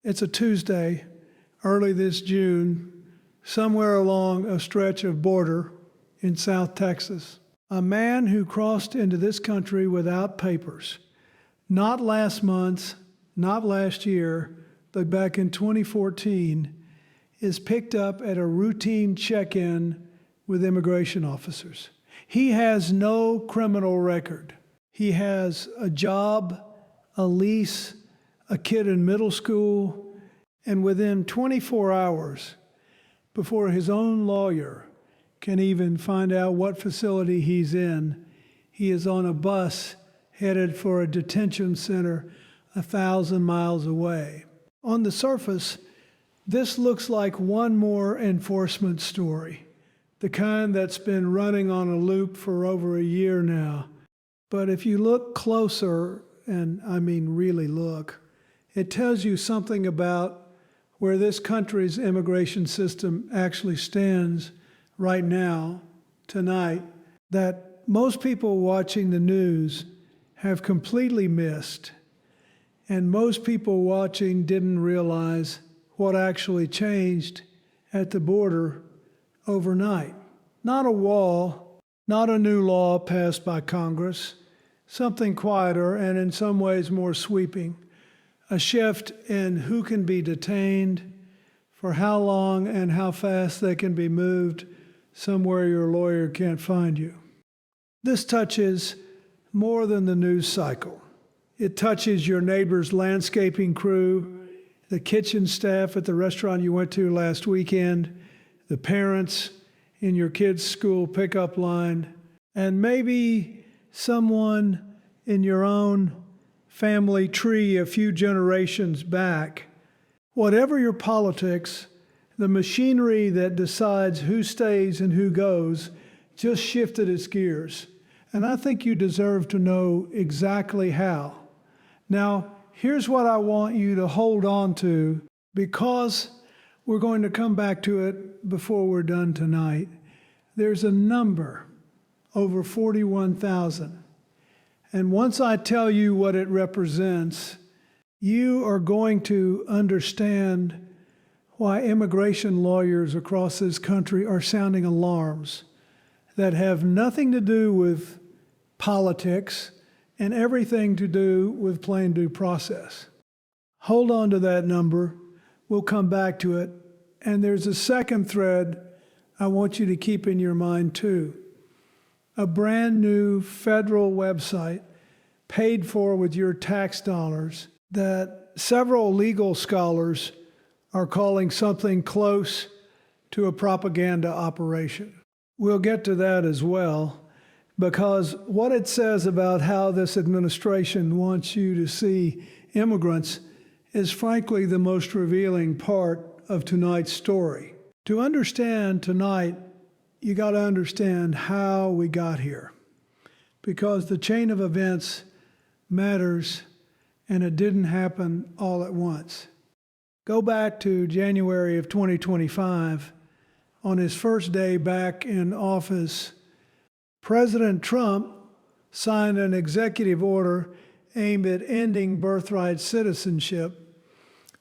It's a Tuesday, early this June, somewhere along a stretch of border in South Texas. A man who crossed into this country without papers, not last month, not last year, but back in 2014, is picked up at a routine check-in with immigration officers. He has no criminal record. He has a job, a lease, a kid in middle school, and within 24 hours, before his own lawyer can even find out what facility he's in, he is on a bus headed for a detention center 1,000 miles away. On the surface, this looks like one more enforcement story, the kind that's been running on a loop for over a year now. But if you look closer, and I mean really look, it tells you something about where this country's immigration system actually stands right now, tonight, that most people watching the news have completely missed. And most people watching didn't realize what actually changed at the border overnight. Not a wall, not a new law passed by Congress, something quieter and in some ways more sweeping. A shift in who can be detained, for how long and how fast they can be moved somewhere your lawyer can't find you. This touches more than the news cycle. It touches your neighbor's landscaping crew, the kitchen staff at the restaurant you went to last weekend, the parents in your kid's school pickup line, and maybe someone in your own family tree a few generations back. Whatever your politics, the machinery that decides who stays and who goes just shifted its gears. And I think you deserve to know exactly how. Now, here's what I want you to hold on to, because we're going to come back to it before we're done tonight. There's a number, over 41,000. And once I tell you what it represents, you are going to understand why immigration lawyers across this country are sounding alarms that have nothing to do with politics and everything to do with plain due process. Hold on to that number. We'll come back to it. And there's a second thread I want you to keep in your mind too. A brand new federal website paid for with your tax dollars that several legal scholars are calling something close to a propaganda operation. We'll get to that as well, because what it says about how this administration wants you to see immigrants is frankly the most revealing part of tonight's story. To understand tonight, you got to understand how we got here, because the chain of events matters, and it didn't happen all at once. Go back to January of 2025. On his first day back in office, President Trump signed an executive order aimed at ending birthright citizenship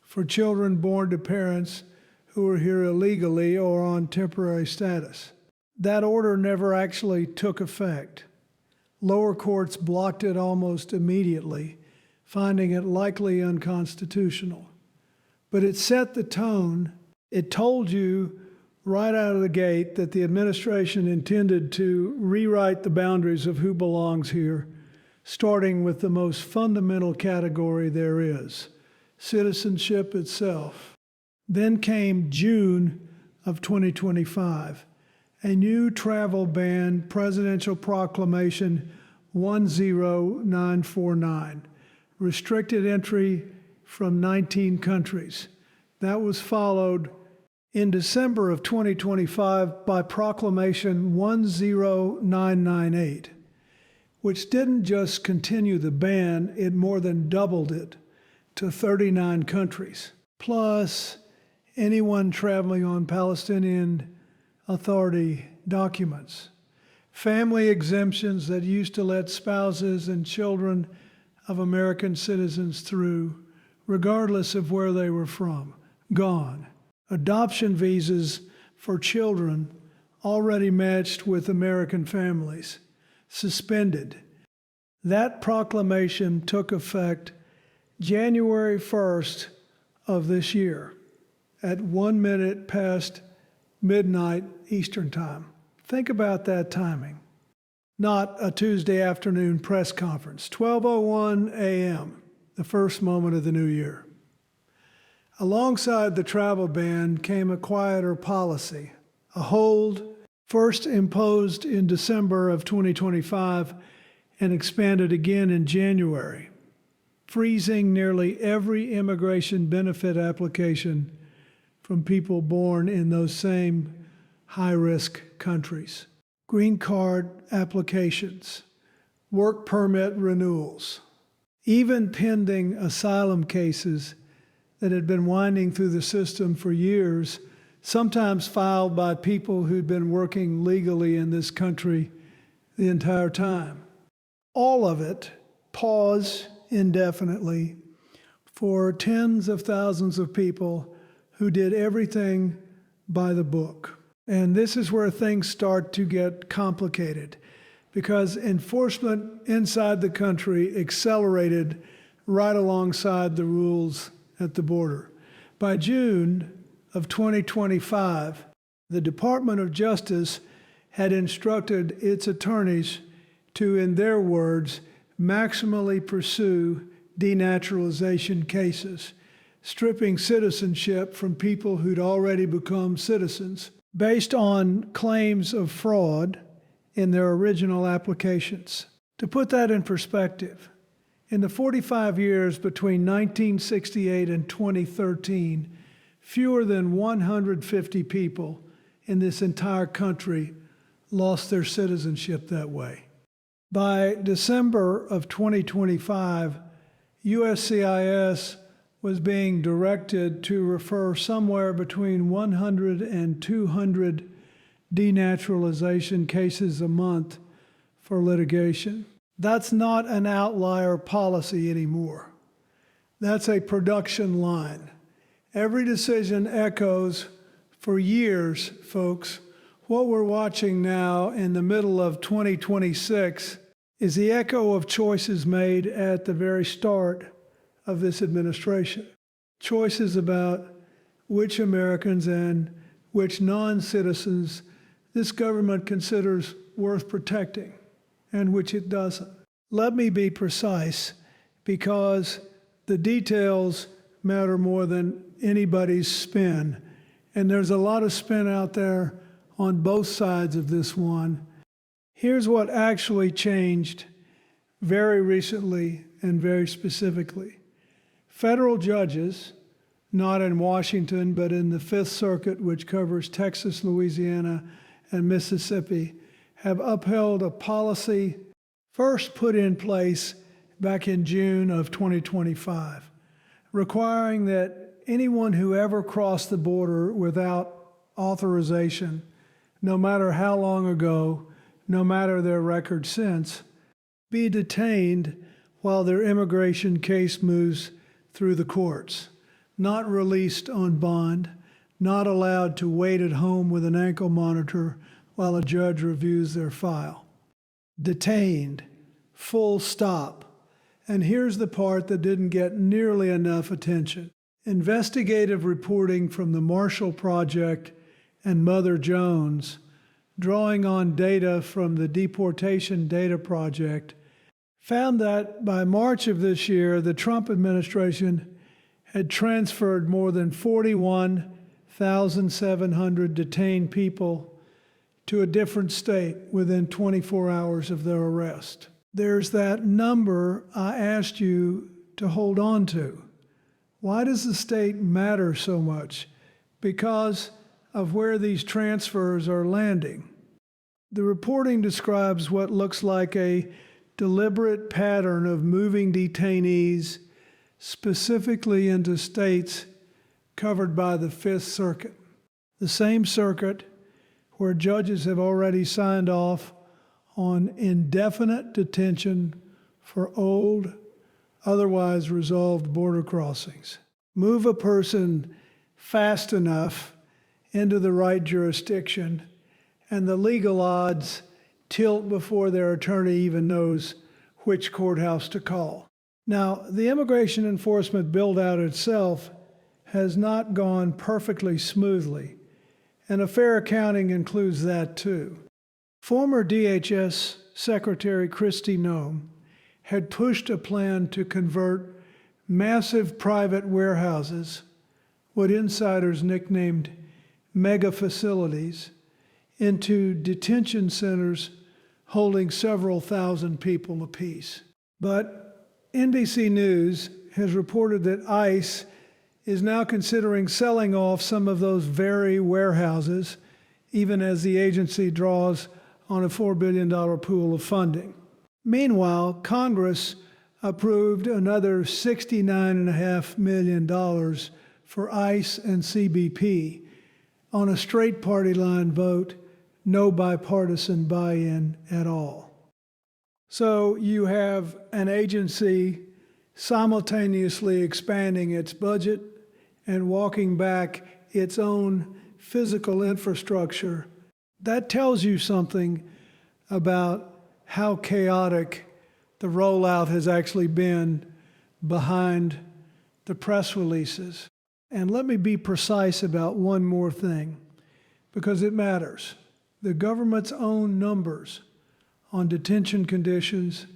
for children born to parents who are here illegally or on temporary status. That order never actually took effect. Lower courts blocked it almost immediately, finding it likely unconstitutional. But it set the tone. It told you right out of the gate that the administration intended to rewrite the boundaries of who belongs here, starting with the most fundamental category there is, citizenship itself. Then came June of 2025. A new travel ban, Presidential Proclamation 10949, restricted entry from 19 countries. That was followed in December of 2025 by Proclamation 10998, which didn't just continue the ban, it more than doubled it to 39 countries, plus anyone traveling on Palestinian Authority documents. Family exemptions that used to let spouses and children of American citizens through regardless of where they were from, gone. Adoption visas for children already matched with American families, suspended. That proclamation took effect January 1st of this year at 1 minute past midnight Eastern Time. Think about that timing. Not a Tuesday afternoon press conference, 12:01 a.m., the first moment of the new year. Alongside the travel ban came a quieter policy, a hold first imposed in December of 2025 and expanded again in January, freezing nearly every immigration benefit application from people born in those same high-risk countries. Green card applications, work permit renewals, even pending asylum cases that had been winding through the system for years, sometimes filed by people who'd been working legally in this country the entire time. All of it paused indefinitely for tens of thousands of people who did everything by the book. And this is where things start to get complicated because enforcement inside the country accelerated right alongside the rules at the border. By June of 2025, the Department of Justice had instructed its attorneys to, in their words, maximally pursue denaturalization cases, stripping citizenship from people who'd already become citizens based on claims of fraud in their original applications. To put that in perspective, in the 45 years between 1968 and 2013, fewer than 150 people in this entire country lost their citizenship that way. By December of 2025, USCIS was being directed to refer somewhere between 100 and 200 denaturalization cases a month for litigation. That's not an outlier policy anymore. That's a production line. Every decision echoes for years, folks. What we're watching now in the middle of 2026 is the echo of choices made at the very start of this administration. Choices about which Americans and which non-citizens this government considers worth protecting and which it doesn't. Let me be precise, because the details matter more than anybody's spin. And there's a lot of spin out there on both sides of this one. Here's what actually changed very recently and very specifically. Federal judges, not in Washington, but in the Fifth Circuit, which covers Texas, Louisiana, and Mississippi, have upheld a policy first put in place back in June of 2025, requiring that anyone who ever crossed the border without authorization, no matter how long ago, no matter their record since, be detained while their immigration case moves through the courts, not released on bond, not allowed to wait at home with an ankle monitor while a judge reviews their file. Detained, full stop. And here's the part that didn't get nearly enough attention. Investigative reporting from the Marshall Project and Mother Jones, drawing on data from the Deportation Data Project, found that by March of this year, the Trump administration had transferred more than 41,700 detained people to a different state within 24 hours of their arrest. There's that number I asked you to hold on to. Why does the state matter so much? Because of where these transfers are landing. The reporting describes what looks like a deliberate pattern of moving detainees specifically into states covered by the Fifth Circuit, the same circuit where judges have already signed off on indefinite detention for old, otherwise resolved border crossings. Move a person fast enough into the right jurisdiction, and the legal odds tilt before their attorney even knows which courthouse to call. Now, the immigration enforcement build-out itself has not gone perfectly smoothly, and a fair accounting includes that too. Former DHS Secretary Kristi Noem had pushed a plan to convert massive private warehouses, what insiders nicknamed mega facilities, into detention centers holding several thousand people apiece. But NBC News has reported that ICE is now considering selling off some of those very warehouses, even as the agency draws on a $4 billion pool of funding. Meanwhile, Congress approved another $69.5 million for ICE and CBP on a straight party line vote, no bipartisan buy-in at all. So you have an agency simultaneously expanding its budget and walking back its own physical infrastructure. That tells you something about how chaotic the rollout has actually been behind the press releases. And let me be precise about one more thing, because it matters. The government's own numbers on detention conditions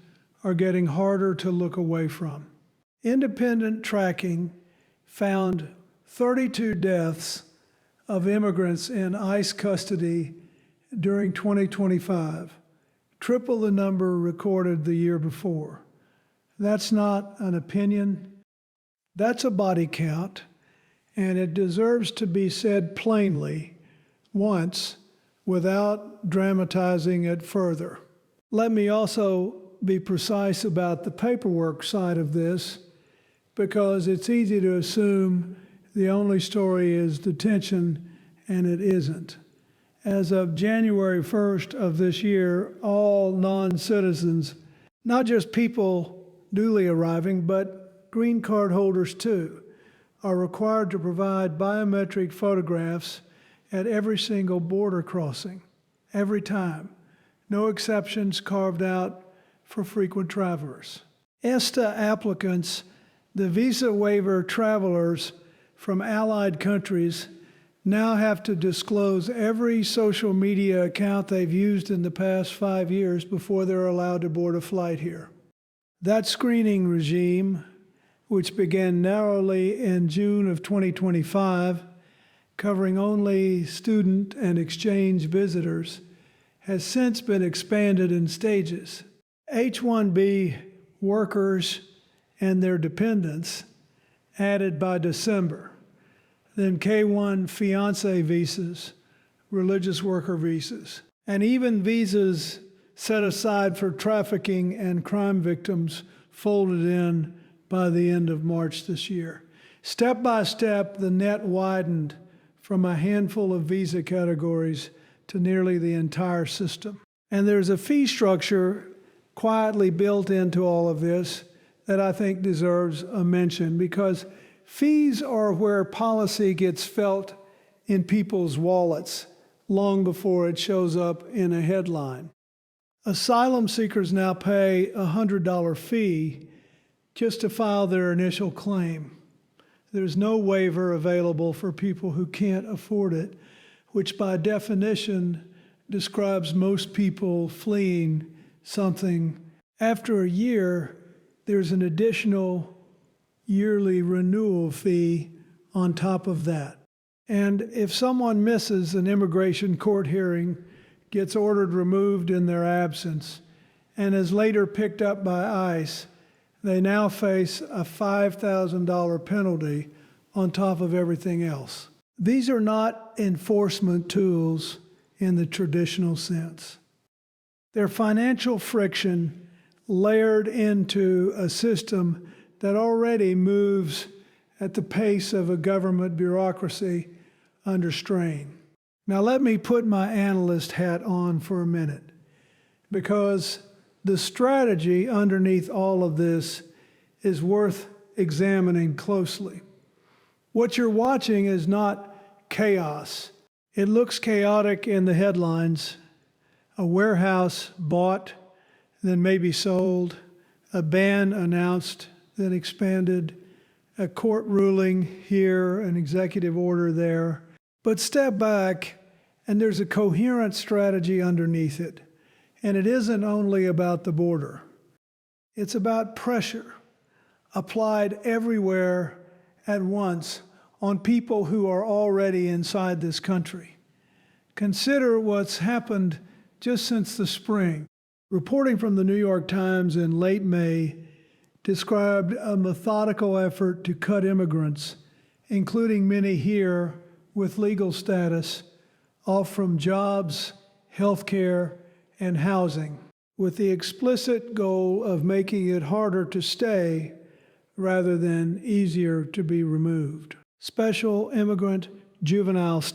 are getting harder to look away from. Independent tracking found 32 deaths of immigrants in ICE custody during 2025, triple the number recorded the year before. That's not an opinion, that's a body count, and it deserves to be said plainly once without dramatizing it further. Let me also be precise about the paperwork side of this, because it's easy to assume the only story is detention, and it isn't. As of January 1st of this year, all non-citizens, not just people newly arriving, but green card holders too, are required to provide biometric photographs at every single border crossing, every time. No exceptions carved out for frequent travelers. ESTA applicants, the visa waiver travelers from allied countries, now have to disclose every social media account they've used in the past 5 years before they're allowed to board a flight here. That screening regime, which began narrowly in June of 2025, covering only student and exchange visitors, has since been expanded in stages. H-1B workers and their dependents added by December. Then K-1 fiancé visas, religious worker visas, and even visas set aside for trafficking and crime victims folded in by the end of March this year. Step by step, the net widened from a handful of visa categories to nearly the entire system. And there's a fee structure quietly built into all of this that I think deserves a mention, because fees are where policy gets felt in people's wallets long before it shows up in a headline. Asylum seekers now pay a $100 fee just to file their initial claim. There's no waiver available for people who can't afford it, which by definition describes most people fleeing something. After a year, there's an additional yearly renewal fee on top of that. And if someone misses an immigration court hearing, gets ordered removed in their absence, and is later picked up by ICE, they now face a $5,000 penalty on top of everything else. These are not enforcement tools in the traditional sense. They're financial friction layered into a system that already moves at the pace of a government bureaucracy under strain. Now let me put my analyst hat on for a minute, because the strategy underneath all of this is worth examining closely. What you're watching is not chaos. It looks chaotic in the headlines. A warehouse bought, then maybe sold. A ban announced, then expanded. A court ruling here, an executive order there. But step back, and there's a coherent strategy underneath it. And it isn't only about the border. It's about pressure applied everywhere at once on people who are already inside this country. Consider what's happened just since the spring. Reporting from the New York Times in late May described a methodical effort to cut immigrants, including many here with legal status, off from jobs, health care, and housing, with the explicit goal of making it harder to stay rather than easier to be removed. Special immigrant juvenile status